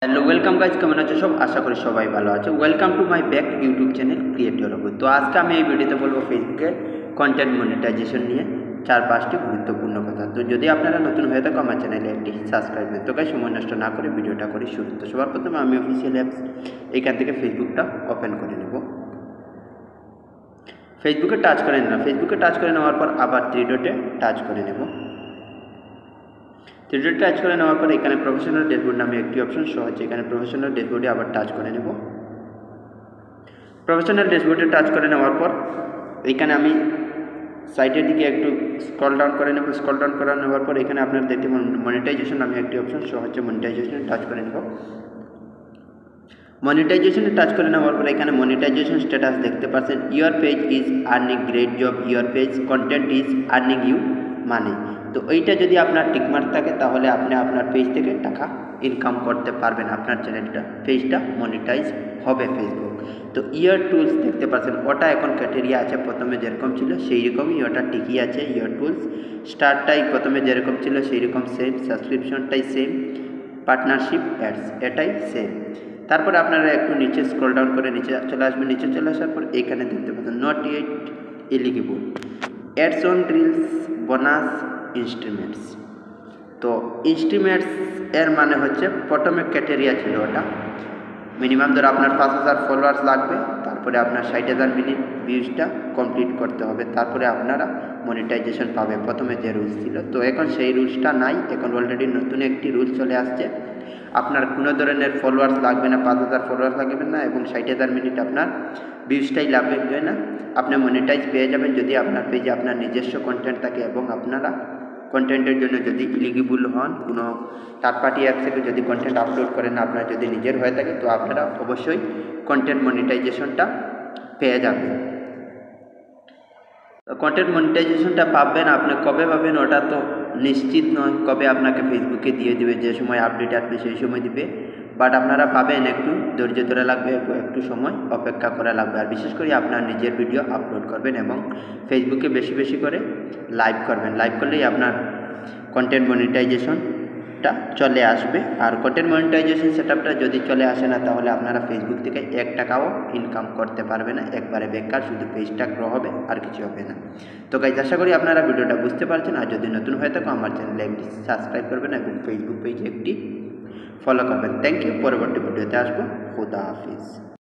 Hello welcome guys, কেমন আছো সব? আশা করি সবাই ভালো আছে। Welcome to my back YouTube channel creator অবু। তো আজকে আমি এই ভিডিওতে বলবো ফেসবুকের কন্টেন্ট মনিটাইজেশন নিয়ে 4-5টি গুরুত্বপূর্ণ কথা। তো যদি আপনারা নতুন হয়ে থাকো আমার চ্যানেলে একটি সাবস্ক্রাইব তো গাইজ সময় নষ্ট না করে ভিডিওটা করি শুরু। তো সবার প্রথমে আমি অফিসিয়াল অ্যাপস এইখান থেকে ফেসবুকটা ওপেন করে নেব। ফেসবুকে টাচ করে নিলাম। ফেসবুকে টাচ করে নেওয়ার পর আবার 3 ডটে টাচ করে নেব। 3 ডটে টাচ করে নেওয়ার পর এখানে প্রফেশনাল ড্যাশবোর্ড নামে একটি অপশন শো হচ্ছে। এখানে প্রফেশনাল ড্যাশবোর্ডে আবার টাচ করে নেব। প্রফেশনাল ড্যাশবোর্ডে টাচ করে নেওয়ার পর এইখানে আমি সাইটের দিকে একটু স্ক্রল ডাউন করে নেব। স্ক্রল ডাউন করে নেওয়ার পর এখানে আপনারা দেখতে মনিটাইজেশন নামে একটি অপশন শো হচ্ছে। মনিটাইজেশনে টাচ করে নেব। মনিটাইজেশনে টাচ করে নেওয়ার পর এখানে মনিটাইজেশন স্ট্যাটাস দেখতে পাচ্ছেন, your page is earning great job, your page content is earning you money. তো এইটা যদি আপনার টিকমার্ক থাকে তাহলে আপনি আপনার পেজ থেকে টাকা ইনকাম করতে পারবেন। আপনার চ্যানেলটা পেজটা মনিটাইজ হবে ফেসবুক। তো ইয়ার টুলস দেখতে পাচ্ছেন, ওটা এখন ক্যাটেরিয়া আছে, প্রথমে যেরকম ছিল সেই রকমই ওটা টিকি আছে। ইয়ার টুলস স্টারটাই প্রথমে যেরকম ছিল সেই রকম সেম, সাবস্ক্রিপশনটাই সেম, পার্টনারশিপ অ্যাডস এটাই সেম। তারপরে আপনারা একটু নিচে স্ক্রল ডাউন করে নিচে চলে আসবেন। নিচে চলে আসার পর এখানে দেখতে পাচ্ছেন not yet eligible, ads on reels, bonus, instruments. তো ইনস্ট্রুমেন্টস এর মানে হচ্ছে প্রথমে ক্যাটেরিয়া ছিল ওটা মিনিমাম ধরো আপনার 5000 ফলোয়ার্স লাগবে, তারপরে আপনার 60,000 মিনিট ভিউজটা কমপ্লিট করতে হবে, তারপরে আপনারা মনিটাইজেশন পাবে। প্রথমে যে রুলস ছিল, তো এখন সেই রুলসটা নাই। এখন অলরেডি নতুন একটি রুলস চলে আসছে, আপনার কোনো ধরনের ফলোয়ার্স লাগবে না, 5000 ফলোয়ার্স লাগবে না এবং 60,000 মিনিট আপনার ভিউজটাই লাগবে না। আপনি মনিটাইজ পেয়ে যাবেন যদি আপনার পেজে আপনার নিজস্ব কন্টেন্ট থাকে এবং আপনারা কন্টেন্টের জন্য যদি এলিজিবল হন, কোনো থার্ড পার্টি অ্যাপ থেকে যদি কন্টেন্ট আপলোড করেন, আপনার যদি নিজের হয়ে থাকে, তো আপনারা অবশ্যই কন্টেন্ট মনিটাইজেশনটা পেয়ে যাবেন। কন্টেন্ট মনিটাইজেশনটা পাবেন আপনি কবে পাবেন ওটা তো নিশ্চিত নয়, কবে আপনাকে ফেসবুকে দিয়ে দেবে, যে সময় আপডেট আসবে সেই সময় দিবে। বাট আপনারা পাবেন, একটু ধৈর্য ধরে লাগবে, একটু সময় অপেক্ষা করা লাগবে। আর বিশেষ করে আপনার নিজের ভিডিও আপলোড করবেন এবং ফেসবুকে বেশি বেশি করে লাইভ করবেন। লাইভ করলেই আপনার কন্টেন্ট মনিটাইজেশনটা চলে আসবে। আর কন্টেন্ট মনিটাইজেশন সেটআপটা যদি চলে আসে না, তাহলে আপনারা ফেসবুক থেকে 1 টাকাও ইনকাম করতে পারবে না, একবারে বেকার, শুধু পেজটা গ্রো হবে আর কিছু হবে না। তো গাইজ, আশা করি আপনারা ভিডিওটা বুঝতে পারছেন। আর যদি নতুন হয়ে থাকো আমার চ্যানেলে একটি সাবস্ক্রাইব করবেন এবং ফেসবুক পেজে একটি ফলো করবেন। Thank you. পরবর্তী ভিডিওতে আসবো। খুদা হাফিজ।